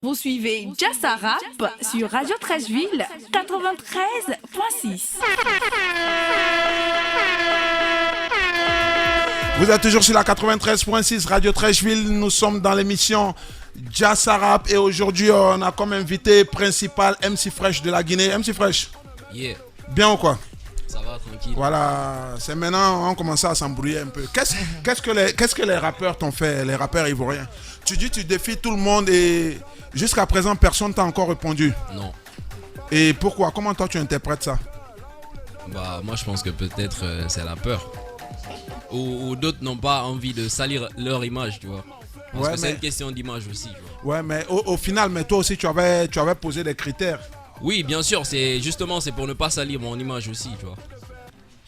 Vous suivez Jassa Rap sur Radio Trècheville 93.6. Vous êtes toujours sur la 93.6 Radio Trècheville. Nous sommes dans l'émission Jassa Rap et aujourd'hui on a comme invité principal MC Fresh de la Guinée. MC Fresh. Yeah. Bien ou quoi? Ça va, tranquille. Voilà, c'est maintenant on commence à s'embrouiller un peu. Qu'est-ce que les rappeurs t'ont fait, les rappeurs ivoiriens? Tu dis tu défies tout le monde et jusqu'à présent personne t'a encore répondu. Non. Et pourquoi? Comment toi tu interprètes ça? Bah moi je pense que peut-être c'est la peur. Ou d'autres n'ont pas envie de salir leur image, tu vois. Parce que c'est une question d'image aussi, tu vois. Ouais, mais au final, mais toi aussi tu avais posé des critères. Oui, bien sûr, c'est pour ne pas salir mon image aussi, tu vois.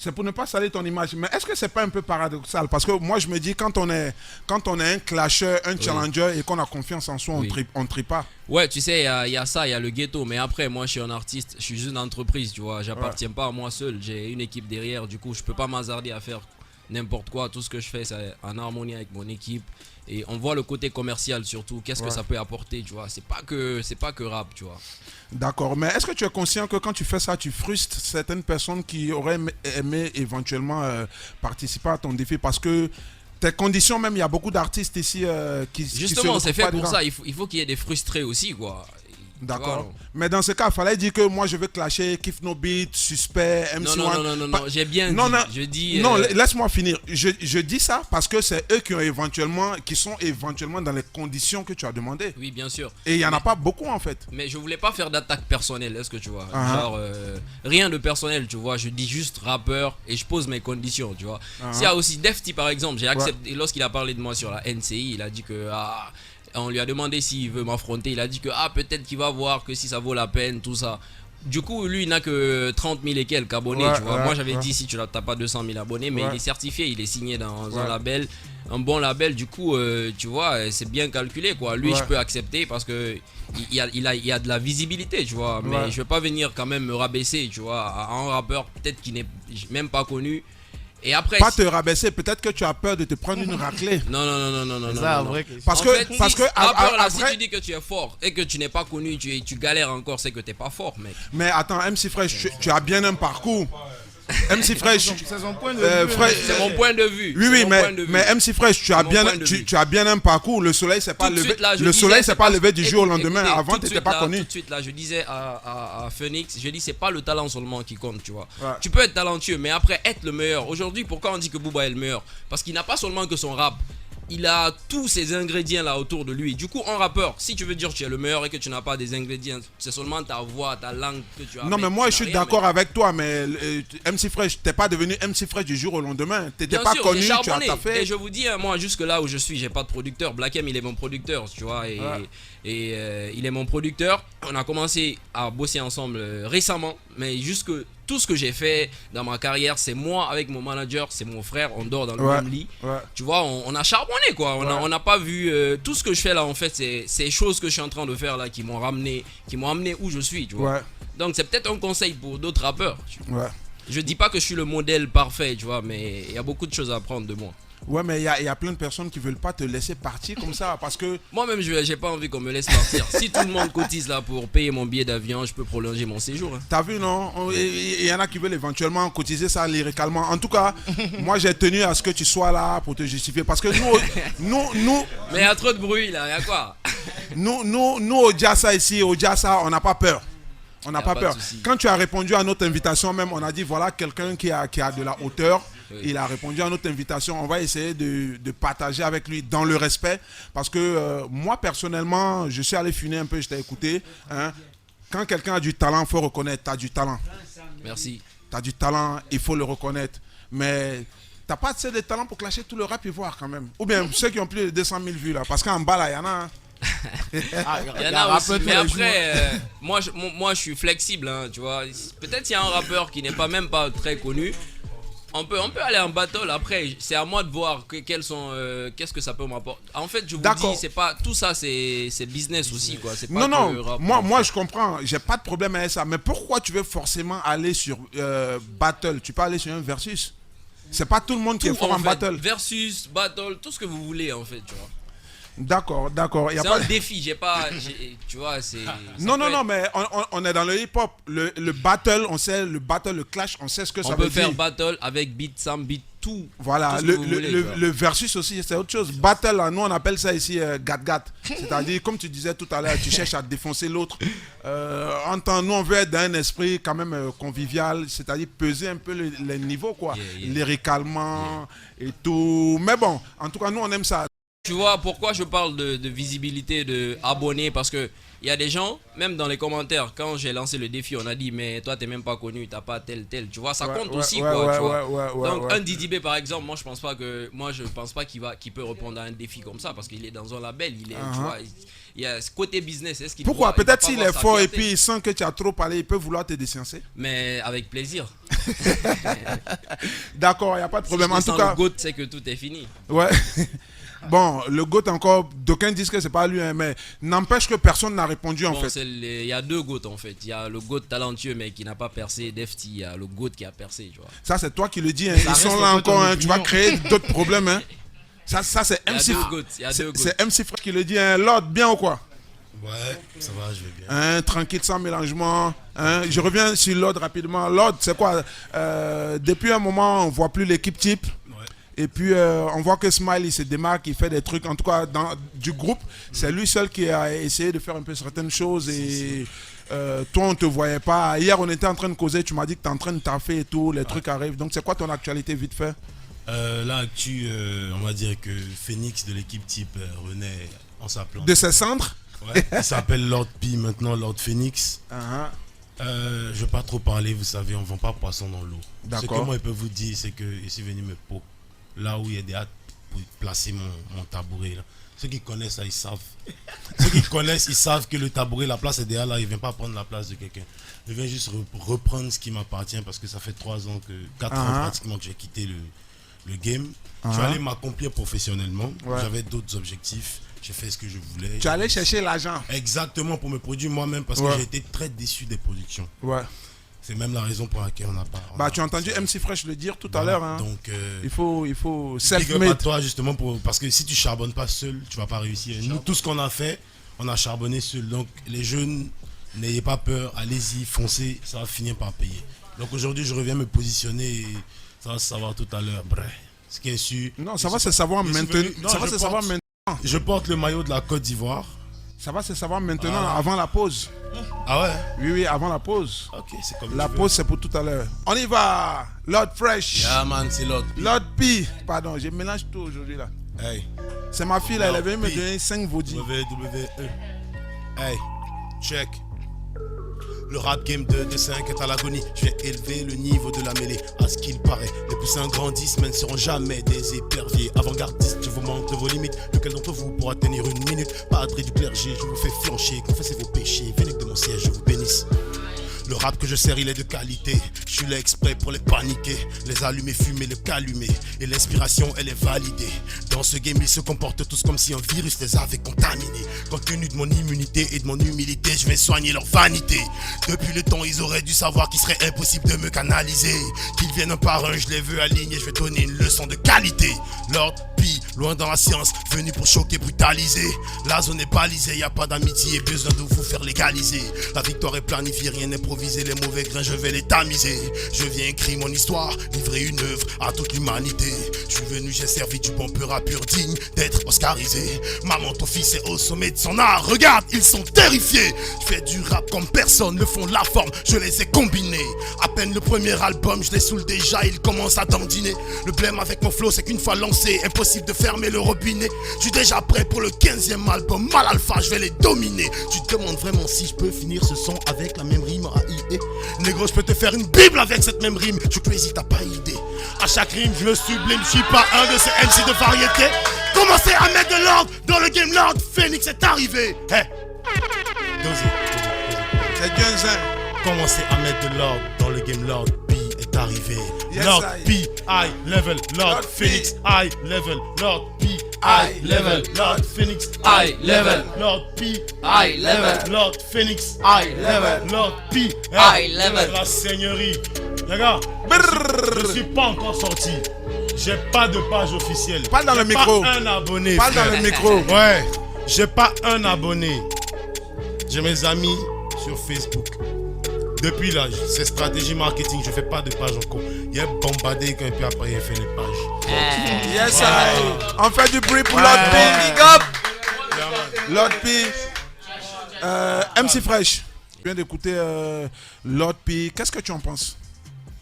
C'est pour ne pas salir ton image. Mais est-ce que c'est pas un peu paradoxal? Parce que moi je me dis quand on est un clasher, un challenger et qu'on a confiance en soi, on trie pas. Ouais, tu sais, il y a ça, il y a le ghetto. Mais après, moi je suis un artiste, je suis une entreprise, tu vois. J'appartiens pas à moi seul, j'ai une équipe derrière. Du coup, je peux pas m'hasarder à faire n'importe quoi. Tout ce que je fais, c'est en harmonie avec mon équipe. Et on voit le côté commercial surtout. Qu'est-ce que ça peut apporter, tu vois. C'est pas que rap, tu vois. D'accord, mais est-ce que tu es conscient que quand tu fais ça, tu frustres certaines personnes qui auraient aimé éventuellement participer à ton défi? Parce que tes conditions même, il y a beaucoup d'artistes ici Justement, c'est fait pour ça. Il faut qu'il y ait des frustrés aussi, quoi. D'accord. Mais dans ce cas, il fallait dire que moi je veux clasher Kiff No Beat, Suspect, MC1. Non, j'ai bien dit. Je dis. Non, laisse-moi finir. Je dis ça parce que c'est eux qui sont éventuellement dans les conditions que tu as demandé. Oui, bien sûr. Et il n'y en a pas beaucoup en fait. Mais je voulais pas faire d'attaque personnelle, est-ce que tu vois? Genre, rien de personnel, tu vois. Je dis juste rappeur et je pose mes conditions, tu vois. S'il y a aussi Defty par exemple, j'ai accepté. Lorsqu'il a parlé de moi sur la NCI, il a dit que. On lui a demandé s'il veut m'affronter. Il a dit que peut-être qu'il va voir que si ça vaut la peine, tout ça. Du coup, lui, il n'a que 30 000 et quelques abonnés, tu vois. Moi, j'avais dit si tu n'as pas 200 000 abonnés, mais il est certifié, il est signé dans un label, un bon label. Du coup, tu vois, c'est bien calculé, quoi. Lui, je peux accepter parce que il y a de la visibilité, tu vois. Mais je vais pas venir quand même me rabaisser, tu vois, à un rappeur peut-être qui n'est même pas connu. Et après, pas te rabaisser, peut-être que tu as peur de te prendre une raclée. Non. Parce que si tu dis que tu es fort et que tu n'es pas connu, tu galères encore, c'est que tu n'es pas fort, mec. Mais attends, MC Fresh, tu as bien un parcours. MC Fresh, c'est son point de vue. C'est mon point de vue. Oui, mais MC Fresh, tu as bien un parcours. Le soleil s'est pas levé du jour au lendemain. Avant, tu n'étais pas connu. Tout de suite là, je disais à Phoenix, je dis c'est pas le talent seulement qui compte, tu vois. Tu peux être talentueux, mais après être le meilleur. Aujourd'hui, pourquoi on dit que Booba est le meilleur? Parce qu'il n'a pas seulement que son rap. Il a tous ces ingrédients là autour de lui. Du coup, en rappeur, si tu veux dire que tu es le meilleur et que tu n'as pas des ingrédients, c'est seulement ta voix, ta langue que tu as. Non, mais moi je suis d'accord avec toi, mais MC Fresh, t'es pas devenu MC Fresh du jour au lendemain. T'étais pas connu, tu as taffé. Et je vous dis, moi, jusque là où je suis, j'ai pas de producteur. Black M, il est mon producteur, tu vois. Et il est mon producteur. On a commencé à bosser ensemble récemment, mais jusque. Tout ce que j'ai fait dans ma carrière, c'est moi avec mon manager, c'est mon frère, on dort dans le même lit. Tu vois, on a charbonné, quoi. On n'a pas vu tout ce que je fais là, en fait, c'est ces choses que je suis en train de faire là qui m'ont amené où je suis, tu vois. Donc c'est peut-être un conseil pour d'autres rappeurs. Je dis pas que je suis le modèle parfait, tu vois, mais il y a beaucoup de choses à apprendre de moi. Ouais, mais il y a plein de personnes qui veulent pas te laisser partir comme ça parce que... Moi-même, j'ai pas envie qu'on me laisse partir. Si tout le monde cotise là pour payer mon billet d'avion, je peux prolonger mon séjour. T'as vu, non? Il y en a qui veulent éventuellement cotiser ça lyricalement. En tout cas, moi, j'ai tenu à ce que tu sois là pour te justifier parce que nous... Mais il y a trop de bruit là, il y a quoi? Nous, au Jassa ici, au Jassa, on n'a pas peur. On n'a pas peur. Quand tu as répondu à notre invitation, même, on a dit voilà quelqu'un qui a de la hauteur. Il a répondu à notre invitation. On va essayer de partager avec lui dans le respect. Parce que moi, personnellement, je suis allé funer un peu, je t'ai écouté. Hein. Quand quelqu'un a du talent, il faut reconnaître. Tu as du talent. Merci. Tu as du talent, il faut le reconnaître. Mais tu n'as pas assez de talent pour clasher tout le rap ivoire quand même. Ou bien ceux qui ont plus de 200 000 vues là. Parce qu'en bas là, il y en a. Hein. Il y en a aussi, mais après, moi je suis flexible, hein, tu vois. Peut-être il y a un rappeur qui n'est même pas très connu. On peut aller en battle. Après, c'est à moi de voir qu'est-ce que ça peut m'apporter. En fait, je vous dis, c'est pas tout ça, c'est business aussi, quoi. C'est pas non. Moi, je comprends. J'ai pas de problème avec ça. Mais pourquoi tu veux forcément aller sur battle? Tu peux aller sur un versus. C'est pas tout le monde qui est fort en battle. Versus, battle, tout ce que vous voulez, en fait, tu vois. D'accord. C'est un défi, tu vois, c'est... Non, mais on est dans le hip-hop. Le battle, on sait, le clash, on sait ce que ça veut dire. On peut faire battle avec beat, sans beat, tout. Voilà, tout le versus aussi, c'est autre chose. Battle, là, nous, on appelle ça ici gat-gat. C'est-à-dire, comme tu disais tout à l'heure, tu cherches à défoncer l'autre. Nous, on veut être dans un esprit quand même convivial, c'est-à-dire peser un peu les niveaux, quoi. Lyricalement et tout. Mais bon, en tout cas, nous, on aime ça. Tu vois pourquoi je parle de visibilité, de abonnés, parce que il y a des gens, même dans les commentaires, quand j'ai lancé le défi, on a dit mais toi t'es même pas connu, t'as pas tel, tu vois, ça compte aussi quoi, tu vois. Donc un Didi B par exemple, moi je pense pas qu'il peut répondre à un défi comme ça parce qu'il est dans un label, tu vois, il y a ce côté business. Pourquoi? Peut-être s'il est fort et puis il sent que tu as trop parlé, il peut vouloir te déciencer. Mais avec plaisir. D'accord, il n'y a pas de problème. En tout cas, le GOAT, c'est que tout est fini. Ouais. Bon, le GOAT encore, d'aucuns disent que c'est pas lui, hein, mais n'empêche que personne n'a répondu en fait. Il y a deux GOAT en fait. Il y a le GOAT talentueux mais qui n'a pas percé, Defty, il y a le GOAT qui a percé, tu vois. Ça c'est toi qui le dis, hein. Ils sont là encore, hein. Tu vas créer d'autres problèmes. Hein. Ça c'est MC. C'est MC Fresh qui le dit, hein. Lord, bien ou quoi? Ouais, ça va, je vais bien. Tranquille, sans mélangement. Je reviens sur Lord rapidement. Lord, c'est quoi? Depuis un moment, on ne voit plus l'équipe type. Et puis, on voit que Smile, il se démarque, il fait des trucs. En tout cas, du groupe, c'est lui seul qui a essayé de faire un peu certaines choses. Et toi, on ne te voyait pas. Hier, on était en train de causer. Tu m'as dit que tu es en train de taffer et tout. Les trucs arrivent. Donc, c'est quoi ton actualité, vite fait? Là, on va dire que Phoenix de l'équipe type renaît en sa plante. De ses cendres? Ouais, il s'appelle Lord P maintenant, Lord Phoenix. Je ne vais pas trop parler, vous savez, on ne vend pas poisson dans l'eau. Ce que moi, je peux vous dire, c'est que je suis venu me poser là où il y a des hâtes pour placer mon tabouret. Là. Ceux qui connaissent ça, ils savent. Ceux qui connaissent, ils savent que le tabouret, la place est derrière là, il ne vient pas prendre la place de quelqu'un. Je viens juste reprendre ce qui m'appartient parce que ça fait 4 ans pratiquement que j'ai quitté le game. Je suis allé m'accomplir professionnellement. J'avais d'autres objectifs. J'ai fait ce que je voulais. Tu allais chercher l'argent. Exactement, pour me produire moi-même parce que j'ai été très déçu des productions. Ouais. C'est même la raison pour laquelle on n'a pas... tu as entendu MC Fresh le dire tout à l'heure. Hein. Donc, il faut self-made. Pas toi justement, parce que si tu charbonnes pas seul, tu vas pas réussir. Nous, tout ce qu'on a fait, on a charbonné seul. Donc, les jeunes, n'ayez pas peur, allez-y, foncez, ça va finir par payer. Donc, aujourd'hui, je reviens me positionner et ça va se savoir tout à l'heure. Bref, ce qui est sûr... Non, ça va se savoir maintenant. Je porte le maillot de la Côte d'Ivoire. Ça va se savoir maintenant, avant la pause. Ah ouais? Oui, avant la pause. Ok, c'est comme la pause, c'est pour tout à l'heure. On y va. Lord Fresh. Yeah, man, c'est Lord P. Lord P. Pardon, je mélange tout aujourd'hui là. Hey. C'est ma fille là, elle est venue me donner 5 vaudis. WWE. Hey, check. Le rap game de 5 est à l'agonie. Je vais élever le niveau de la mêlée. À ce qu'il paraît, les poussins grandissent, mais ne seront jamais des éperviers. Avant-gardistes, je vous montre vos limites. Lequel d'entre vous pourra tenir une minute? Padre du clergé, je vous fais flancher. Confessez vos péchés, venez de mon siège, je vous bénisse. Le rap que je sers, il est de qualité. Je suis là exprès pour les paniquer. Les allumer, fumer, les calumer. Et l'inspiration, elle est validée. Dans ce game, ils se comportent tous comme si un virus les avait contaminés. Compte tenu de mon immunité et de mon humilité, je vais soigner leur vanité. Depuis le temps, ils auraient dû savoir qu'il serait impossible de me canaliser. Qu'ils viennent un par un, je les veux aligner. Je vais donner une leçon de qualité. Lord P, loin dans la science, venu pour choquer, brutaliser. La zone est balisée, y a pas d'amitié, besoin de vous faire légaliser. La victoire est planifiée, rien n'est provisé. Les mauvais grains, je vais les tamiser. Je viens écrire mon histoire, livrer une œuvre à toute l'humanité. Je suis venu, j'ai servi du bon pur à pur, digne d'être oscarisé. Maman, ton fils est au sommet de son art. Regarde, ils sont terrifiés. Je fais du rap comme personne, le fond, la forme, je les ai combinés. À peine le premier album, je les saoule déjà, ils commencent à dandiner. Le blême avec mon flow, c'est qu'une fois lancé, impossible de fermer le robinet. Je suis déjà prêt pour le 15e album, Mal Alpha, je vais les dominer. Tu te demandes vraiment si je peux finir ce son avec la même rime. Négro, je peux te faire une bible avec cette même rime. Je crazy, t'as pas idée. À chaque rime, je me sublime. Je suis pas un de ces MC de variété. Commencez à mettre de l'ordre dans le game. Lord Phoenix est arrivé. Hey. C'est Gunzin. Commencez à mettre de l'ordre dans le game. Lord P est arrivé. Yes, Lord P, high level. Lord Phoenix, high level. Lord P, high level. Lord Phoenix, high level. Lord P, high level. Lord Phoenix, high level. Lord P, high level. La seigneurie. Les gars, je suis pas encore sorti. J'ai pas de page officielle. Parle dans le J'ai micro. Pas un abonné. Parle frère. dans le micro. Ouais. J'ai pas un abonné. J'ai mes amis sur Facebook. Depuis là, c'est stratégie marketing. Je fais pas de page encore. Il est bombardé quand et puis après il fait les pages. Yes, sir. On fait du bruit pour Ouais. Lord P. Big up. Yeah, man. Lord P. MC Fresh. Je viens d'écouter Lord P. Qu'est-ce que tu en penses?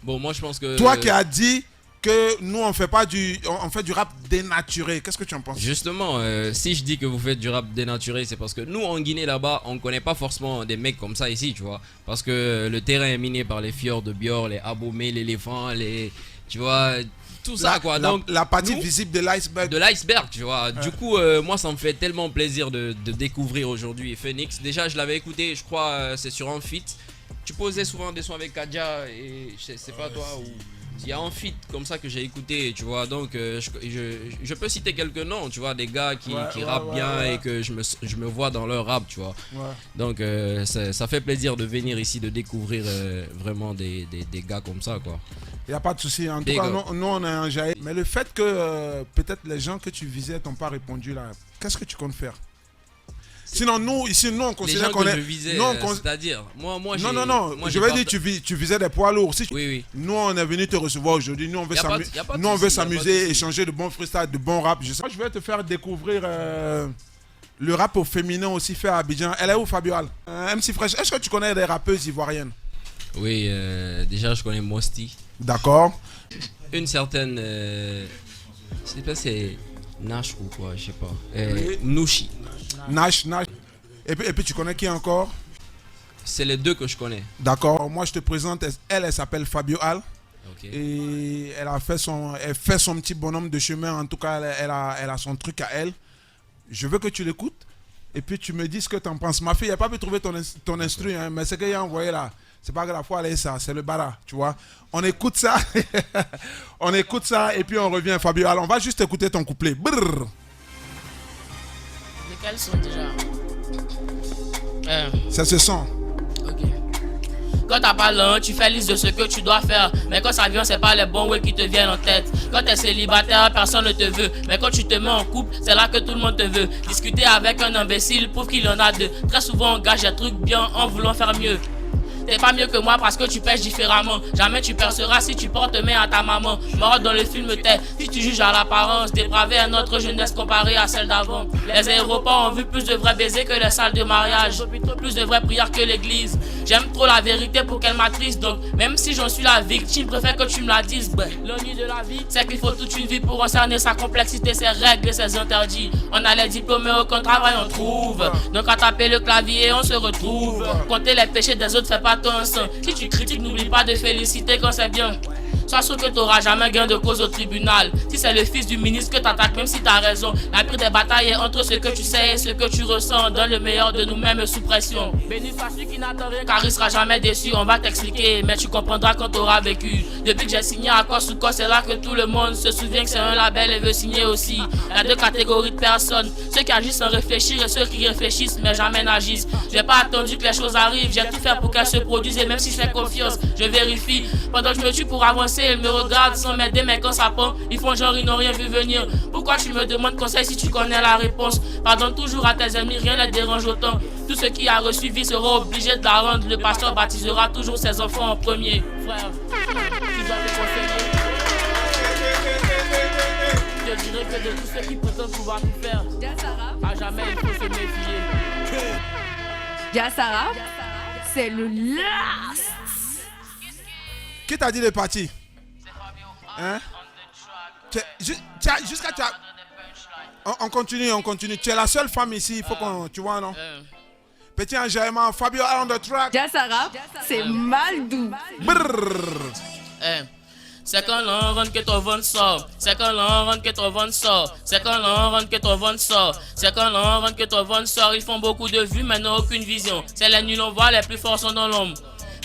Bon, moi je pense que. Toi qui as dit que nous on fait du rap dénaturé. Qu'est-ce que tu en penses? Justement, si je dis que vous faites du rap dénaturé, c'est parce que nous en Guinée là-bas, on connaît pas forcément des mecs comme ça ici, tu vois. Parce que le terrain est miné par les fjords de Bior, les Abomey, l'éléphant, tu vois, tout ça quoi. Donc la partie nous, visible de l'iceberg. de l'iceberg, tu vois. Du coup, moi ça me fait tellement plaisir de découvrir aujourd'hui Phoenix. Déjà, je l'avais écouté, je crois, c'est sur un feat. Tu posais souvent des sons avec Kadja et c'est pas toi ou. Il y a un feat comme ça que j'ai écouté, tu vois, donc je peux citer quelques noms, tu vois, des gars qui rappent bien et que je me vois dans leur rap, tu vois. Ouais. Donc ça fait plaisir de venir ici, de découvrir vraiment des gars comme ça, quoi. Il n'y a pas de souci. En tout Big cas, up. nous, on est en jaillit. Mais le fait que peut-être les gens que tu visais t'ont pas répondu là, qu'est-ce que tu comptes faire? Sinon, nous, ici, nous, on Les considère gens qu'on que est. je visais, nous, c'est-à-dire, moi non, j'ai- non, non. moi, Je j'ai veux pas- dire, tu visais des poids lourds. Si tu- Oui, oui. Nous, on est venu te recevoir aujourd'hui. Nous, on veut Y a pas de- s'amuser. y a pas de Nous, on veut souci, y a pas de s'amuser, souci. échanger de bons freestyles, de bons rap. Je vais te faire découvrir le rap au féminin aussi fait à Abidjan. Elle est où, Fabioal? MC Fresh, est-ce que tu connais des rappeuses ivoiriennes? Oui, déjà je connais Mosti. D'accord. Une certaine, je sais pas si c'est Nash ou quoi, je sais pas. Oui. Nouchi. Nash. Et puis tu connais qui encore? C'est les deux que je connais. D'accord. Moi, je te présente. Elle s'appelle Fabio Al. Ok. Et elle fait son petit bonhomme de chemin. En tout cas, elle a son truc à elle. Je veux que tu l'écoutes. Et puis tu me dis ce que tu en penses. Ma fille, elle n'a pas pu trouver ton instru. Hein, mais ce qu'elle a envoyé là, c'est pas grave. Faut aller ça. C'est le bara. Tu vois. On écoute ça. On écoute ça. Et puis on revient, Fabio Al. On va juste écouter ton couplet. Brrr. Lesquels sont déjà Ça se sent. Ok. Quand t'as pas l'un, tu fais liste de ce que tu dois faire. Mais quand ça vient, c'est pas les bons ouais qui te viennent en tête. Quand t'es célibataire, personne ne te veut. Mais quand tu te mets en couple, c'est là que tout le monde te veut. Discuter avec un imbécile prouve qu'il en a deux. Très souvent, on gâche des trucs bien en voulant faire mieux. T'es pas mieux que moi parce que tu pêches différemment. Jamais tu perceras si tu portes main à ta maman. Mort dans le film t'es, si tu juges à l'apparence. Dépravé à notre jeunesse comparée à celle d'avant. Les aéroports ont vu plus de vrais baisers que les salles de mariage. Plus de vraies prières que l'église. J'aime trop la vérité pour qu'elle m'attriste. Donc même si j'en suis la victime, préfère que tu me la dises. L'ennui de la vie, c'est qu'il faut toute une vie pour encerner sa complexité, ses règles et ses interdits. On a les diplômes mais aucun travail on trouve. Donc à taper le clavier on se retrouve. Compter les péchés des autres fait pas ton sang. Si tu critiques, n'oublie pas de féliciter quand c'est bien. Sois sûr que t'auras jamais gain de cause au tribunal. Si c'est le fils du ministre que t'attaques, même si t'as raison. La pire des batailles est entre ce que tu sais et ce que tu ressens. Donne le meilleur de nous-mêmes sous pression. Béni soit celui qui n'attend rien, car il sera jamais déçu. On va t'expliquer, mais tu comprendras quand t'auras vécu. Depuis que j'ai signé à corps sous corps, c'est là que tout le monde se souvient que c'est un label et veut signer aussi. Il y a deux catégories de personnes, ceux qui agissent sans réfléchir et ceux qui réfléchissent mais jamais n'agissent. J'ai pas attendu que les choses arrivent, j'ai tout fait pour qu'elles se produisent et même si je fais confiance, je vérifie. Pendant que je me tue pour avancer, ils me regardent sans m'aider, mais quand ça prend, ils font genre ils n'ont rien vu venir. Pourquoi tu me demandes conseil si tu connais la réponse? Pardonne toujours à tes ennemis, rien ne les dérange autant. Tout ce qui a reçu vie sera obligé de la rendre. Le pasteur baptisera toujours ses enfants en premier. Frère, tu dois te conseiller. Je te dirais que de tous ceux qui prétendent pouvoir tout faire, à jamais il faut se méfier. Jassara, c'est le last. Qui t'a dit de partir? Hein? Jusqu'à tu as... On continue. Tu es la seule femme ici, il faut qu'on... Tu vois, non? Petit enjaillement, Fabio on the track. Jassara, c'est Maldou. Brrr. C'est quand l'on rentre que ton ventre sort. C'est quand l'on rentre que ton ventre sort. C'est quand l'on rentre que ton ventre sort. C'est quand l'on rentre que ton ventre sort. Ils font beaucoup de vues mais n'ont aucune vision. C'est les nuls on voit, les plus forts sont dans l'ombre.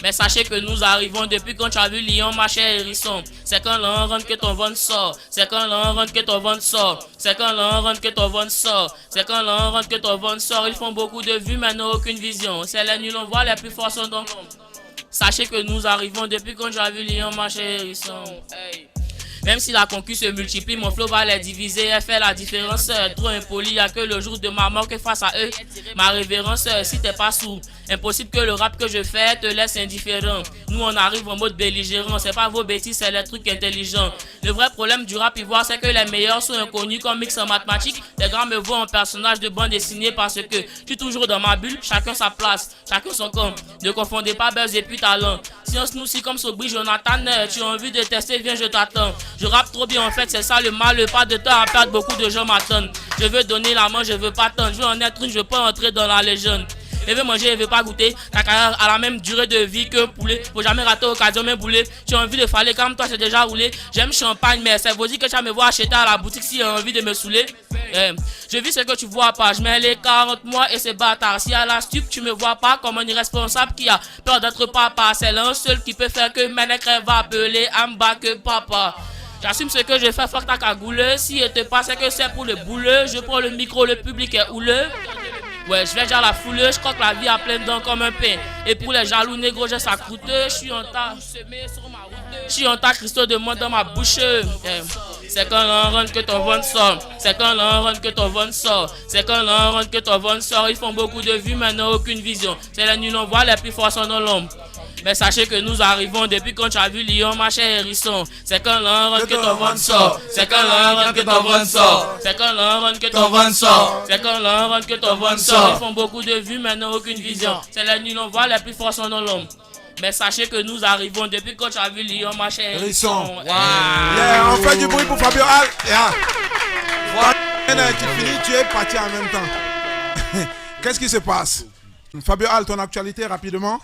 Mais sachez que nous arrivons depuis quand tu as vu Lion, ma chère hérisson. C'est quand l'on rentre que ton ventre sort. C'est quand l'on rentre que ton ventre sort. C'est quand l'on rentre que ton ventre sort. C'est quand l'on rentre que ton ventre sort. Ils font beaucoup de vues mais n'ont aucune vision. C'est les nuls on voit, les plus forts sont dans l'ombre. Sachez que nous arrivons depuis quand tu as vu Lion, ma chère hérisson. Hey. Même si la concu se multiplie, mon flow va les diviser. Elle fait la différence, trop impoli. Y'a que le jour de ma mort que face à eux. Ma révérence, si t'es pas sourd. Impossible que le rap que je fais te laisse indifférent. Nous on arrive en mode belligérant. C'est pas vos bêtises, c'est les trucs intelligents. Le vrai problème du rap ivoire, c'est que les meilleurs sont inconnus comme mix en mathématiques. Les grands me voient en personnage de bande dessinée parce que je suis toujours dans ma bulle. Chacun sa place, chacun son camp. Ne confondez pas buzz et puis talent. Si on se nourrit comme Sobri Jonathan, tu as envie de tester, viens, je t'attends. Je rappe trop bien en fait, c'est ça le mal. Pas de temps à perdre, beaucoup de gens m'attendent. Je veux donner la main, je veux pas attendre. Je veux en être une, je veux pas entrer dans la légende. Elle veut manger, elle veut pas goûter. Ta carrière a la même durée de vie qu'un poulet. Faut jamais rater l'occasion, même boulet. Tu as envie de faller comme toi, j'ai déjà roulé. J'aime champagne, mais c'est vous dire que tu vas me voir acheter à la boutique si tu as envie de me saouler. Je vis ce que tu vois pas. Je mets les 40 mois et c'est bâtard. Si à la stup, tu me vois pas comme un irresponsable qui a peur d'être papa. C'est l'un seul qui peut faire que Ménèque va appeler Amba que papa. J'assume ce que je fais, fuck ta cagoule. Si elle te passe, c'est que c'est pour le bouleux. Je prends le micro, le public est houleux. Ouais, je vais déjà la foule, je crois que la vie a plein de dents comme un pain. Et pour les jaloux négros, j'ai sa croûte. Je suis en tas, je suis en tas, Christo de moi dans ma bouche. C'est quand l'on rentre que ton vent sort. C'est quand l'on rentre que ton vent sort. C'est quand l'on rentre que ton vent sort. Ils font beaucoup de vues, mais n'ont aucune vision. C'est les nuls, on voit les plus forts sont dans l'ombre. Mais sachez que nous arrivons depuis quand tu as vu Lyon, ma chère hérisson. C'est quand l'on rentre que ton vent sort. C'est quand l'on rentre que ton vent sort. C'est quand l'on rentre que ton vent sort. C'est quand l'on rentre que ton vent sort. Ils font beaucoup de vues, mais n'ont aucune vision. C'est les nuls, on voit les plus forts sont dans l'ombre. Mais sachez que nous arrivons depuis quand tu as vu Lyon, ma chère hérisson. On fait du bruit pour Fabio Al. Tu finis, tu es parti en même temps. Qu'est-ce qui se passe? Fabio Al, ton actualité rapidement.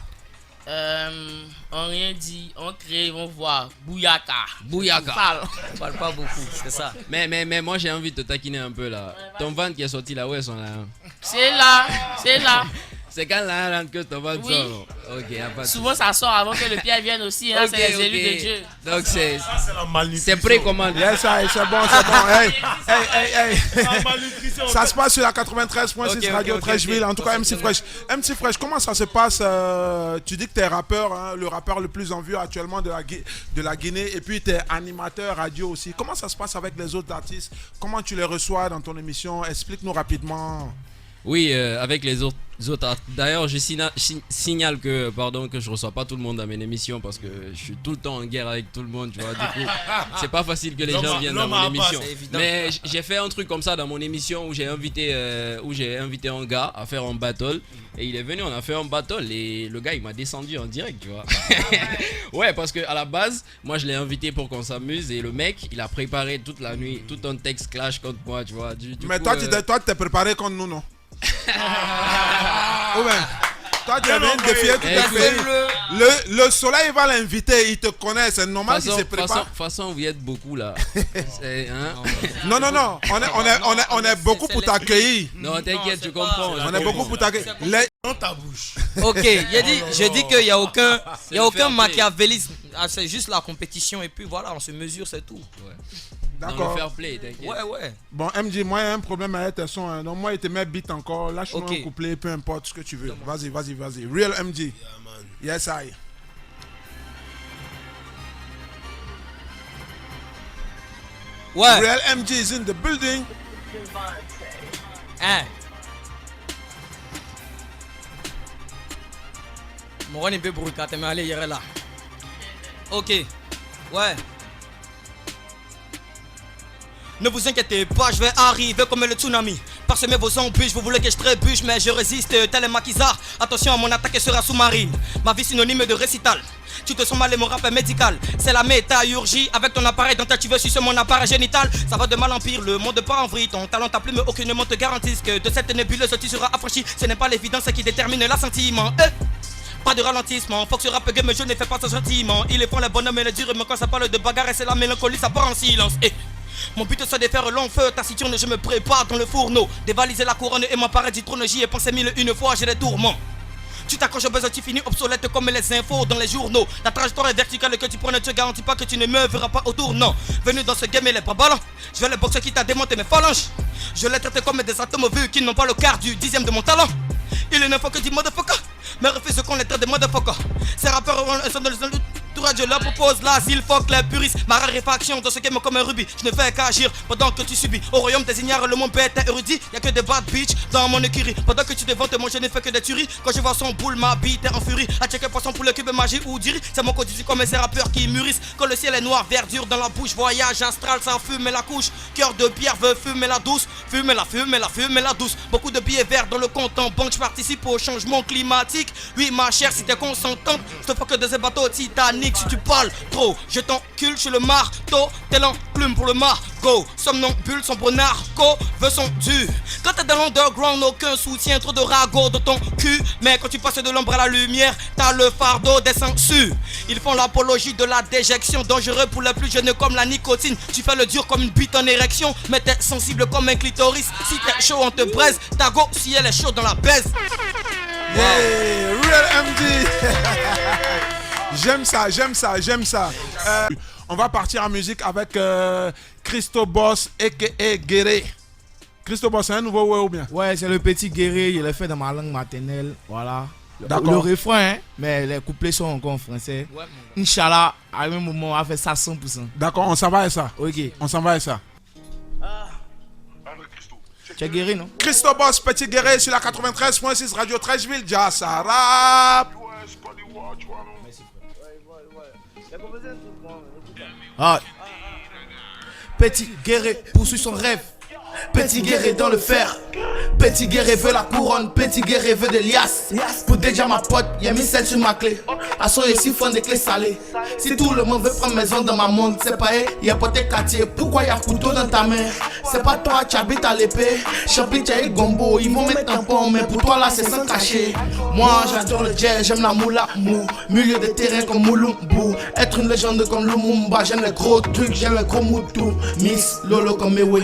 On rien dit, on crée, on voit. Bouyaka. On parle pas beaucoup, c'est ça. Mais moi j'ai envie de te taquiner un peu là. Ton van qui est sorti là, où est son là? C'est là, c'est là. C'est quand là que ton van Oui. sort. Ok, pas souvent ça sort avant que le Pierre vienne aussi, hein, c'est les élus de Dieu. Donc c'est la malnutrition. c'est précommandé. Yes, c'est bon, c'est bon. Hey. Ça se passe sur la 93.6 Radio Trècheville. En tout cas, MC Fresh, comment ça se passe? Tu dis que tu es rappeur, hein, le rappeur le plus en vue actuellement de la Guinée, et puis tu es animateur radio aussi. Comment ça se passe avec les autres artistes? Comment tu les reçois dans ton émission? Explique-nous rapidement. Oui, avec les autres. D'ailleurs, je signale que je reçois pas tout le monde dans mes émissions parce que je suis tout le temps en guerre avec tout le monde, tu vois. Du coup, c'est pas facile que les gens viennent dans mon émission. Mais j'ai fait un truc comme ça dans mon émission où j'ai invité un gars à faire un battle et il est venu, on a fait un battle et le gars il m'a descendu en direct, tu vois. Ouais, parce que à la base, moi je l'ai invité pour qu'on s'amuse et le mec il a préparé toute la nuit tout un texte clash contre moi, tu vois. Mais coup, toi tu t'es préparé contre nous, non? Oh ben, toi tu viens de défier tout le pays. Le soleil va l'inviter, il te connaît, c'est normal qu'il se prépare. De toute façon, vous êtes beaucoup là. Hein? Non, on est beaucoup pour t'accueillir. Non, t'inquiète, tu comprends. On est beaucoup pour t'accueillir. Dans ta bouche. Ok, j'ai dit qu'il n'y a aucun machiavélisme. C'est juste la compétition et puis voilà, on se mesure, c'est tout. Ouais. D'accord. Dans le fair play, t'inquiète. Ouais. Bon, MJ, moi, il y a un problème avec tes sons. Hein. Donc, moi, il te met beat encore. Lâche-moi Okay. un couplet, peu importe ce que tu veux. Vas-y. Real MJ. Yeah, man. Yes, I. Ouais. Real MJ is in the building. Hein. Mon rôle est un peu brûlé, mais allez, il est là. Ok. Ouais. Ne vous inquiétez pas, je vais arriver comme le tsunami. Parsemez vos embûches, vous voulez que je trébuche, mais je résiste tel un maquisard. Attention, mon attaque sera sous-marine. Ma vie synonyme de récital. Tu te sens mal et mon rap est médical. C'est la métaurgie. Avec ton appareil dental, tu veux sucer mon appareil génital. Ça va de mal en pire, le monde pas en vrille. Ton talent, ta plume, aucunement te garantisse que de cette nébuleuse tu seras affranchi. Ce n'est pas l'évidence qui détermine l'assentiment. Pas de ralentissement, faut que ce rap game je ne fais pas sans sentiment. Il est font les bonhommes et les durs, mais quand ça parle de bagarre et c'est la mélancolie, ça part en silence. Mon but c'est de faire long feu, taciturne, je me prépare dans le fourneau. Dévaliser la couronne et m'emparer du trône, j'y ai pensé 1001 fois, j'ai des tourments. Tu t'accroches au besoin, tu finis obsolète comme les infos dans les journaux. La trajectoire est verticale que tu prends ne te garantit pas que tu ne me verras pas au tournant. Venu dans ce game et les bras ballants, je vais les boxer qui t'a démonté mes phalanges. Je les traite comme des atomes vus qui n'ont pas le quart du dixième de mon talent. Il ne faut que du motherfucker, mais refuse qu'on les traite de motherfucker. Ces rappeurs ont un son de l'entourage leur propose l'asile. Fuck les puristes, ma raréfaction dans ce game comme un rubis. Je ne fais qu'agir pendant que tu subis. Au royaume des ignares, le monde bête est érudit. Y'a que des bad bitch dans mon écurie. Pendant que tu te vantes, moi je n'ai fait que des tueries. Quand je vois son boule, ma bite est en furie. À checker poisson pour le cube magie ou diri. C'est mon quotidien comme ces rappeurs qui mûrissent. Quand le ciel est noir, verdure dans la bouche. Voyage astral sans fumer la couche. Cœur de pierre veut fumer la douce. Fumer la douce. Beaucoup de billets verts dans le compte en banque. Je participe au changement climatique. Oui ma chère, si t'es consentante, je te fais que des bateaux Titanic. Si tu parles trop, je t'encule chez le marteau. Tel en plume pour le margot. Somnambule, son beau narco veut son dû. Quand t'es dans l'underground, aucun soutien. Trop de ragots dans ton cul. Mais quand tu passes de l'ombre à la lumière, t'as le fardeau des sangsues. Ils font l'apologie de la déjection. Dangereux pour les plus jeunes comme la nicotine. Tu fais le dur comme une bite en érection. Mais t'es sensible comme un clitoris. Si t'es chaud on te braise. Ta go si elle est chaude dans la baise. Yeah, Real MD. J'aime ça. On va partir en musique avec Christo Boss a.k.a. Guéré. Christo Boss, c'est un nouveau ouais ou bien? Ouais, c'est le petit Guéré, il est fait dans ma langue maternelle, voilà. D'accord. Le refrain, hein, mais les couplets sont encore en français. Ouais, Inch'Allah, à un moment, on va faire ça 100%. D'accord, on s'en va avec ça. Ok. On s'en va avec ça. Tu es Guéré, non? Christo Boss, petit Guéré sur la 93.6 Radio Trashville, Jassa Rap. Ah. Petit Guéré poursuit son rêve. Petit Guéré dans le fer. Petit Guéré veut la couronne. Petit Guéré veut des liasses. Pour déjà ma pote, y'a mis celle sur ma clé. À son ici font des clés salées. Si tout le monde veut prendre maison dans ma monde, c'est pas y'a pas tes quartiers. Pourquoi y'a couteau dans ta main? C'est pas toi, tu habites à l'épée. J'habite à Gombo, ils vont mettre un pont. Mais pour toi là, c'est sans cacher. Moi j'adore le jazz, j'aime la moula mou. Milieu de terrain comme Moulumbu. Être une légende comme Lumumba. J'aime les gros trucs, j'aime les gros moutous. Miss Lolo comme Ewe.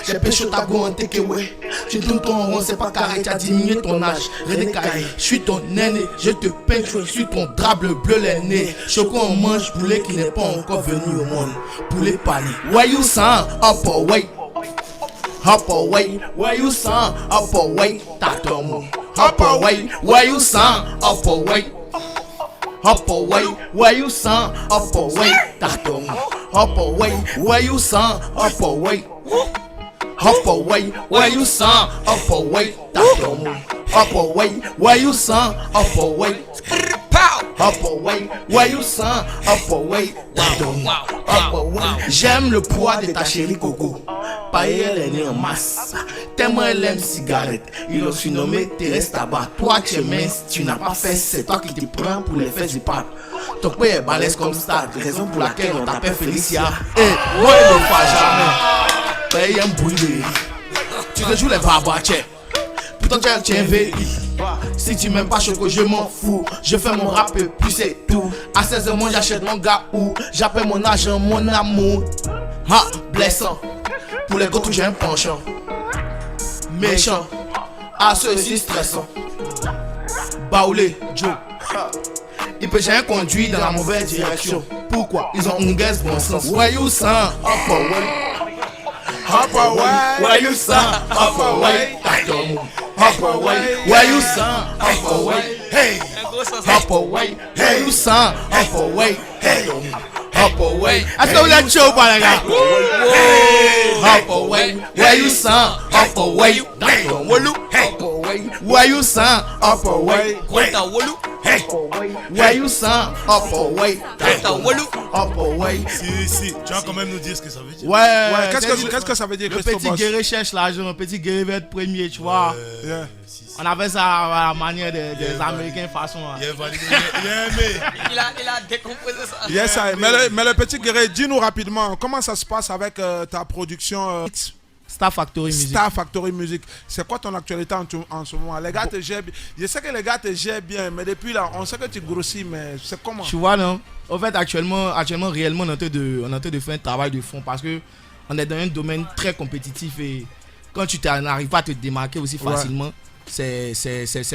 J'ai pêché ta go en takeaway. Tu tournes ton rond, c'est pas carré, tu as diminué ton âge. René Carré, je suis ton aîné. Je te peins, je suis ton drap bleu les nez. Choco on mange poulet qui n'est pas encore venu au monde. Poulet pali. Why you sound up away? Up away. Why you sound up away? Tatomo. Up away. Why you sound up away? Up away. Why you sound up away? Tatomo. Up away. Why you sound up away? Up away, where you sound, up away, up away, where you sound, up away, up away, where you sound, up away, up away. J'aime le poids de ta chérie Coco. Paille elle est née en masse. Tellement elle aime cigarette. Ils l'ont surnommé Thérèse Tabac. Toi tu es mince, tu n'as pas fait, c'est toi qui te prends pour les fesses du pape. Ton père est balèze comme Stade, raison pour laquelle on t'appelle Félicia. Et moi il ne fait jamais. Paye un bouillé. Tu te joues les barbaches. Pourtant tu es un VI. Si tu m'aimes pas Choco, je m'en fous. Je fais mon rap et puis c'est tout. À 16 mois j'achète mon gars ou j'appelle mon agent mon amour. Ha, blessant. Pour les gars tout j'ai un penchant. Méchant. À ceux-ci stressant. Baoulé, Joe. Il peut jamais conduire dans la mauvaise direction. Pourquoi? Ils ont un gaz bon sens. Why you sound up away? Up away, why you sound up away? Up away, why you sound up away? Hey, up away, why you sound up away? Hey, up away. I saw that show, by the guy. Up away, why you sound up away? Up away, why you sound up away? Hey, why you sound up away? Up away. Si, tu vas quand même nous dire ce que ça veut dire. Ouais, qu'est-ce que ça veut dire, le Christo petit Boss? Guéré cherche l'argent, le petit Guéré veut être premier, tu vois. Yeah. On avait ça à la manière des Américains façon. Il a validé, il a aimé. Il a décomposé ça. Yes, mais le petit Guéré, dis-nous rapidement, comment ça se passe avec ta production Star Factory Music. Star Factory Music. C'est quoi ton actualité en ce moment? Les gars te gèrent bien. Je sais que les gars te gèrent bien, mais depuis là, on sait que tu grossis, mais c'est comment? Tu vois, non? En fait, actuellement, réellement, on est en train de faire un travail de fond parce que on est dans un domaine très compétitif et quand tu n'arrives pas à te démarquer aussi facilement, c'est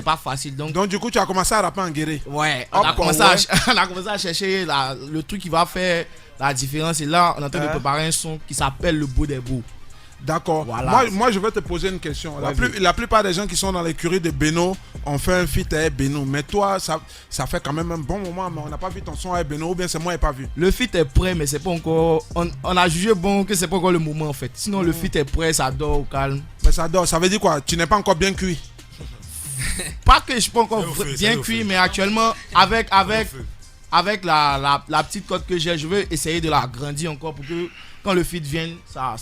pas facile. Donc du coup, tu as commencé à rapper en Guéré. Ouais, on a commencé à chercher le truc qui va faire la différence. Et là, on est en train de préparer un son qui s'appelle Le Beau des Beaux. D'accord. Voilà. Moi, je vais te poser une question. Ouais, La plupart des gens qui sont dans l'écurie de Beno ont fait un feat avec Beno. Mais toi, ça fait quand même un bon moment, mais on n'a pas vu ton son avec Beno, ou bien c'est moi qui n'ai pas vu. Le feat est prêt, mais c'est pas encore. On a jugé bon que c'est pas encore le moment en fait. Sinon, le feat est prêt, ça dort au calme. Mais ça dort, ça veut dire quoi? Tu n'es pas encore bien cuit. Pas que je suis pas encore au feu, bien c'est au cuit, feu. mais actuellement, avec la petite cote que j'ai, je veux essayer de l'agrandir encore pour que quand le feat vienne, ça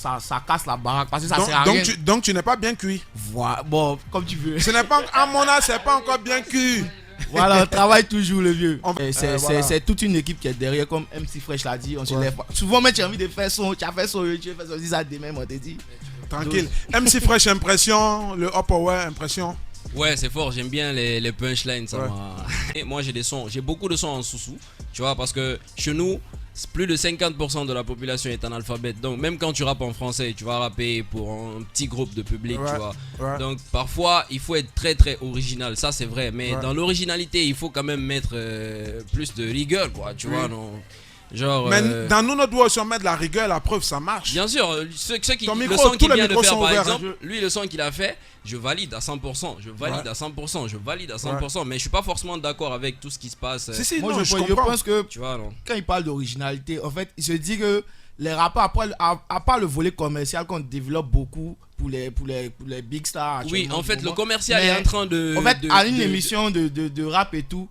casse la baraque. Parce que ça sert à rien. Donc tu n'es pas bien cuit. Voilà, bon, comme tu veux. Ce n'est pas, à mon âge, c'est pas encore bien cuit. Voilà, on travaille toujours le vieux. Voilà. C'est toute une équipe qui est derrière, comme MC Fresh l'a dit. On se lève pas. Souvent, même tu as envie de faire son, tu as fait son YouTube, tu as fait son, dis ça demain, on te dit. Tranquille. MC Fresh, impression. Le Hop Power, impression. Ouais, c'est fort, j'aime bien les punchlines. Ouais. Et moi, j'ai beaucoup de sons en sous-sous, tu vois, parce que chez nous, plus de 50% de la population est analphabète. Donc, même quand tu rappes en français, tu vas rapper pour un petit groupe de public, Ouais, tu vois. ouais. Donc, parfois, il faut être très très original, ça c'est vrai. Mais Ouais. dans l'originalité, il faut quand même mettre plus de rigueur, quoi, tu vois. Non. Genre, Mais dans nous, notre doigt, si on met de la rigueur, la preuve, ça marche. bien sûr, ceux qui, Ton le micro, son tous qu'il les vient de micros faire sont par ouverts, exemple, lui le son qu'il a fait, je valide à 100%, je valide Ouais. à 100%, je valide à 100%, mais je suis pas forcément d'accord avec tout ce qui se passe. Si, si, Moi, non, je comprends. pense que Tu vois, non. quand il parle d'originalité, en fait, il se dit que les rappeurs, à part le volet commercial qu'on développe beaucoup pour les big stars. Oui, actuellement, en fait, du le moment. commercial Mais est en train de. En fait, à une de- émission de rap et tout,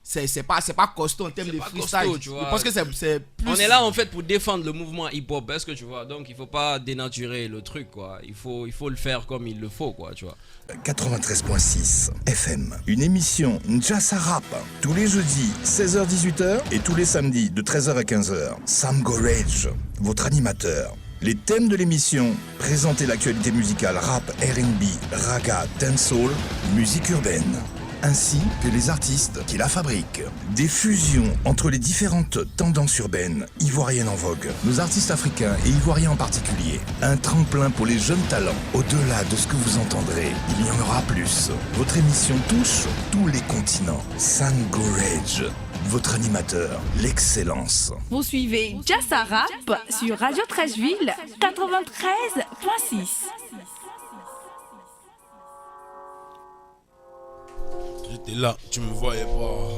c'est pas costaud en termes C'est de pas freestyle. costaud, tu vois. Je pense que c'est plus. On est là en fait pour défendre le mouvement hip-hop, est-ce que tu vois? Donc il faut pas dénaturer le truc, quoi. Il faut le faire comme il le faut, quoi, tu vois. 93.6 FM. Une émission Njassa Rap. Tous les jeudis, 16h-18h et tous les samedis de 13h à 15h. Sam Gorage, votre animateur. Les thèmes de l'émission, présenter l'actualité musicale rap, R&B, raga, dancehall, musique urbaine, ainsi que les artistes qui la fabriquent. Des fusions entre les différentes tendances urbaines ivoiriennes en vogue. Nos artistes africains et ivoiriens en particulier. Un tremplin pour les jeunes talents. Au-delà de ce que vous entendrez, il y en aura plus. Votre émission touche tous les continents. San Gorage, votre animateur, l'excellence. Vous suivez Jassa Rap sur Radio Trècheville 93.6. J'étais là, tu me voyais pas.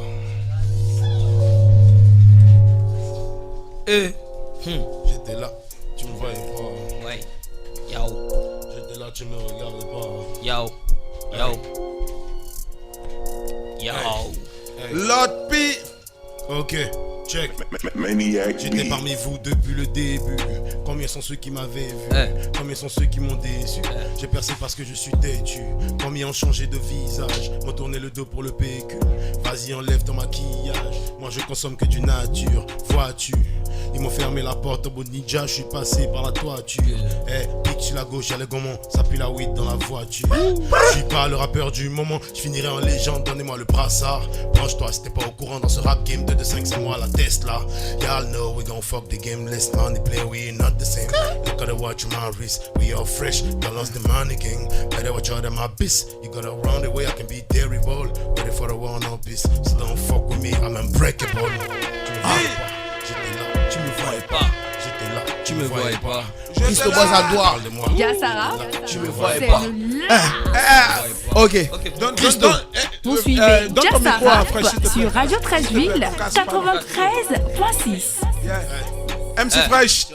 J'étais là, tu me voyais pas. Ouais. Yo, J'étais là, tu me regardais pas. yo, yo. Yo. L'autre pi. Ok, check. J'étais parmi vous depuis le début. Combien sont ceux qui m'avaient vu? Combien sont ceux qui m'ont déçu? J'ai percé parce que je suis têtu. Combien ont changé de visage? M'ont tourné le dos pour le PQ. Vas-y, enlève ton maquillage. Moi je consomme que du nature. Vois-tu? Ils m'ont fermé la porte au bout de Ninja. Je suis passé par la toiture. Pique sur la gauche, y'a les gommons. Ça pue la weed dans la voiture. Je suis pas le rappeur du moment. Je finirai en légende. Donnez-moi le brassard. Branche-toi si t'es pas au courant dans ce rap game. 2-5, c'est moi la Tesla. Y'all know we gon' fuck the game. Let's money play, we not the same. Look at the watch on my wrist. We all fresh. Don't lost the money gang. Better watch out of my bis. You gotta run the way I can be terrible. Ready for the one on bis. So don't fuck with me, I'm unbreakable. Tu me voyais pas. J'étais là, tu me voyais pas. Juste au bas à doigt. Parle-moi. Jassa Rap, Tu me voyais c'est pas. le Ok. Christo. Vous suivez donne ton Jassa micro à Rap Fresh, s'il te plaît. sur Radio Trècheville 93.6. MC Fresh,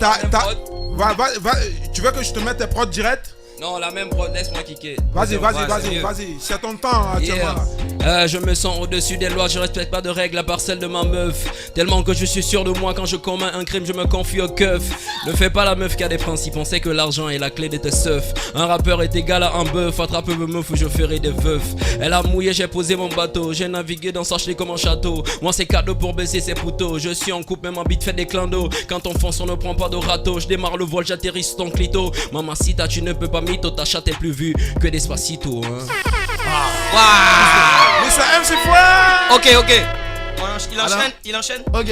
tu veux que je te mette tes prods direct? Non, la même prod, laisse-moi kicker. Vas-y, Ouais, c'est mieux. c'est ton temps actuellement. Yeah. Je me sens au-dessus des lois, je respecte pas de règles à part celle de ma meuf. Tellement que je suis sûr de moi, quand je commets un crime, je me confie au keuf. Ne fais pas la meuf qui a des principes, on sait que l'argent est la clé de tes seufs. Un rappeur est égal à un bœuf, attrape me meuf ou je ferai des veufs. Elle a mouillé, j'ai posé mon bateau, j'ai navigué dans sa chlé comme un château. Moi c'est cadeau pour baisser ses poteaux, je suis en couple, même en bite fait des clins d'eau. Quand on fonce, on ne prend pas de râteau, je démarre le vol, j'atterris sur ton clito. Mamacita, tu ne peux pas mytho, ta chatte est plus vue que Despacito, hein. Mais c'est MC Fresh. Ok. Il enchaîne. Ok.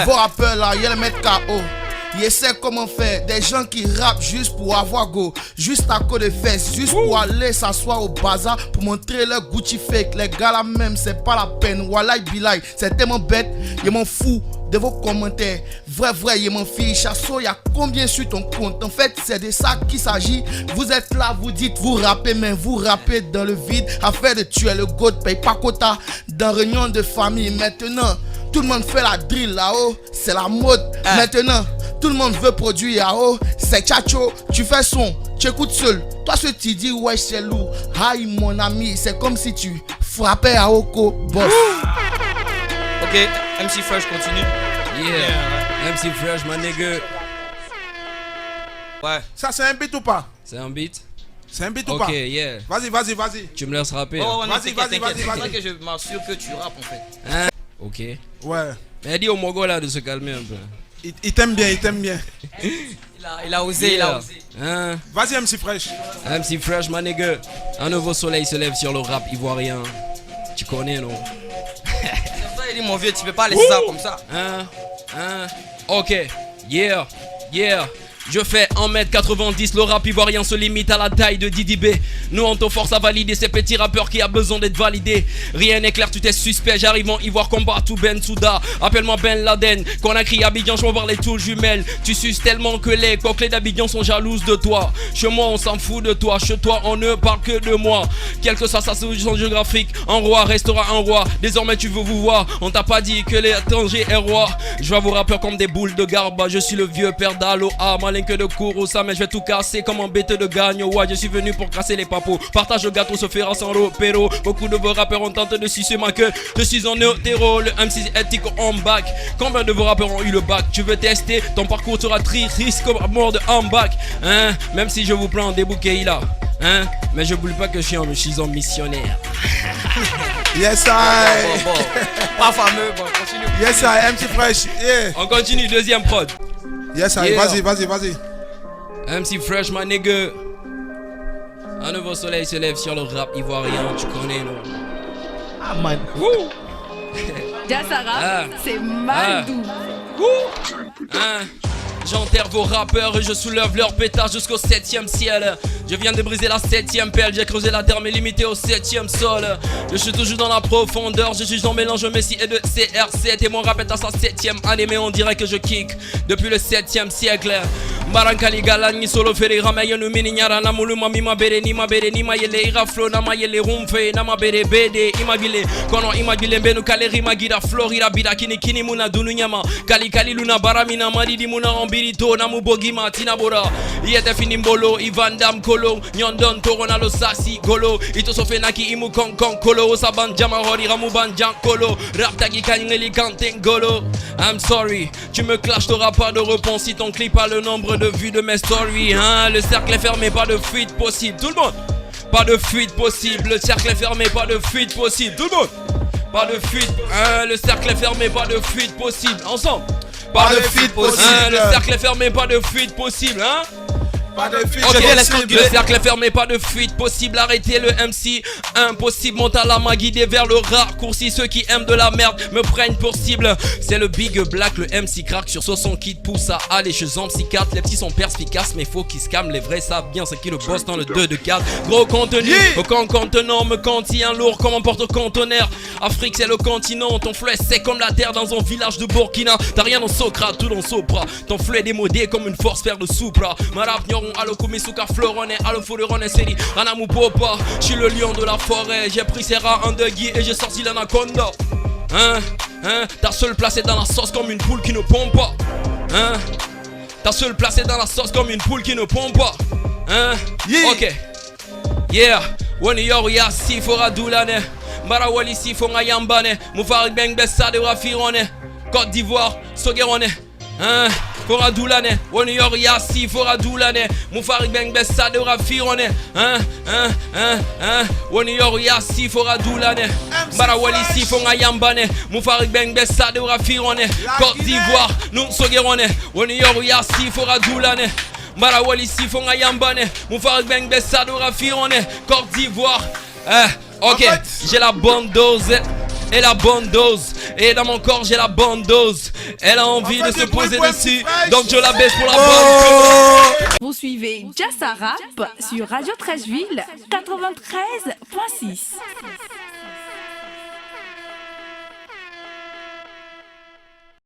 Vos rappeurs là, ils les mettent KO. Ils essaient comment faire. Des gens qui rappent juste pour avoir go. Juste à cause de fesses. Juste pour aller s'asseoir au bazar. Pour montrer leur Gucci fake. Les gars là même, c'est pas la peine. Wallahi bilai. C'est tellement bête. Ils m'en fous. de vos commentaires. Vrai, y'a mon fille, Chasso, y'a combien sur ton compte? En fait, c'est de ça qu'il s'agit. Vous êtes là, vous dites, vous rappez, mais vous rappez dans le vide. Affaire de tuer le goat, paye pas quota. Dans réunion de famille, maintenant, tout le monde fait la drill là-haut. C'est la mode. Maintenant, tout le monde veut produire là-haut. C'est tchatcho, tu fais son, tu écoutes seul. Toi, ce que tu dis, ouais, c'est lourd. Aïe, mon ami, c'est comme si tu frappais à Oko, boss. Ok, MC Fresh continue. Yeah, MC Fresh, my nigga. Ouais. Ça, c'est un beat ou pas? C'est un beat? C'est un beat ou Ok, pas? yeah. Vas-y. Tu me laisses rapper. Oh, non, Vas-y. C'est vrai que je m'assure que tu rappes en fait. Hein? Ok. Ouais. Mais dis au Mogo là de se calmer un peu. Il t'aime bien. Il a osé, Yeah. Hein? Vas-y, MC Fresh. MC Fresh, my nigga. Un nouveau soleil se lève sur le rap ivoirien. Tu connais, non? Il dit mon vieux, tu peux pas laisser ça comme ça. Ok, yeah. Je fais 1m90, le rap ivoirien se limite à la taille de Didi B. Nous on te force à valider ces petits rappeurs qui a besoin d'être validés. Rien n'est clair, tu t'es suspect, j'arrive en Ivoire combat tout Ben Souda. Appelle-moi Ben Laden, quand on a crié Abidjan, je voir les toules jumelles. Tu suces tellement que les coquelets d'Abidjan sont jalouses de toi. Chez moi on s'en fout de toi, chez toi on ne parle que de moi. Quelle que soit sa solution géographique, un roi restera un roi. Désormais tu veux vous voir, on t'a pas dit que l'étranger est roi. Je vois vos rappeurs comme des boules de garba, je suis le vieux père d'Aloha. Que de Kouroussa, mais je vais tout casser comme un bête de gagne. Ouais, je suis venu pour casser les papos. Partage le gâteau, se fera sans repéro. Beaucoup de vos rappeurs ont tenté de sucer ma queue. Je suis en hétéro, le MC éthique en bac. Combien de vos rappeurs ont eu le bac? Tu veux tester? Ton parcours sera triste comme mort de en bac. Hein? Même si je vous prends des bouquets là. Hein? Mais je n'oublie pas que je suis un missionnaire. Yes, Bon. Pas fameux, bon, continue. Yes, MC Fresh. Yeah. On continue, deuxième prod. Yes, Yeah. vas-y. MC Fresh, my nigga. Un nouveau soleil se lève sur le rap ivoirien, tu connais, non? Ah, man. Wouh! Jassara, c'est Maldou. J'enterre vos rappeurs et je soulève leur pétage jusqu'au 7ème ciel. Je viens de briser la 7ème pelle, j'ai creusé la terre mais limité au 7ème sol. Je suis toujours dans la profondeur, je suis dans mélange Messi et de CR7. Et mon rap est à sa 7ème année mais on dirait que je kick depuis le 7ème siècle. Marankali galani solo ferira mayonu mininyara na muluma mima bere ni mayele iraflo na mayele rumfe na mabere bede imagile kono imagile mbenu kaleri magira florida bida kini muna dunu nyama kali luna baramina maridi muna ambirito na mubogi matina bora yete fini mbolo ivandam kolo nyondon torona lo sasi golo ito sofe naki imu kon kolo saban jama hori ramu banjan kolo rap tagi kanyeli kanten golo. I'm sorry, tu me clashes, t'auras pas de réponse si ton clip a le nombre de vues de mes stories, hein. Le cercle est fermé, pas de fuite possible. Tout le monde, pas de fuite possible. Le cercle est fermé, pas de fuite possible. Tout le monde, pas de fuite, hein. Le cercle est fermé, pas de fuite possible. Ensemble, pas de fuite possible. Hein. Le cercle est fermé, pas de fuite possible, hein. Pas de fuite possible. Le cercle est fermé, pas de fuite possible. Arrêtez le MC, impossible. Monte à la main guidé vers le raccourci. Ceux qui aiment de la merde me prennent pour cible. C'est le Big Black, le MC crack sur son kit pousse à aller chez un psychiatre. Les petits sont perspicaces, mais faut qu'ils se calment. Les vrais savent bien ce qui le boss dans le 2 de 4. Gros contenu, aucun contenant me contient lourd comme un porte-conteneur. Afrique, c'est le continent. Ton flou est sec comme la terre dans un village de Burkina. T'as rien dans Socrate, tout dans Sopra. Ton flou est démodé comme une force faire de Supra. Alo kumisuka florone, alo furone seri, anamu popa. Je suis le lion de la forêt, j'ai pris ses rats en degui et j'ai sorti l'anaconda. T'as seul placé dans la sauce comme une poule qui ne pompe pas. T'as seul placé dans la sauce comme une poule qui ne pompe pas. Ok. Yeah. Wani yor ya si fora doulane. Marawali si fonga yambane. Moufarik beng bessa de rafirone. Côte d'Ivoire, Sogerone. Fora doulane, Wani yor ya si fora doulane. Moufarik beng bessa de rafirone. Wani yor ya si fora doulane. Marawali si fonga yambane. Moufarik beng bessa de rafirone. Côte d'Ivoire, nous Sogerone. Wani yor ya si fora doulane. Marawali si fonga yambane. Moufarik beng bessa de rafirone. Côte d'Ivoire. Ok, j'ai la bonne dose. Et la bonne dose. Et dans mon corps j'ai la bonne dose. Elle a envie de se poser dessus. Donc je la baisse pour la bonne. Vous suivez Jassara sur Radio Trashville 93.6.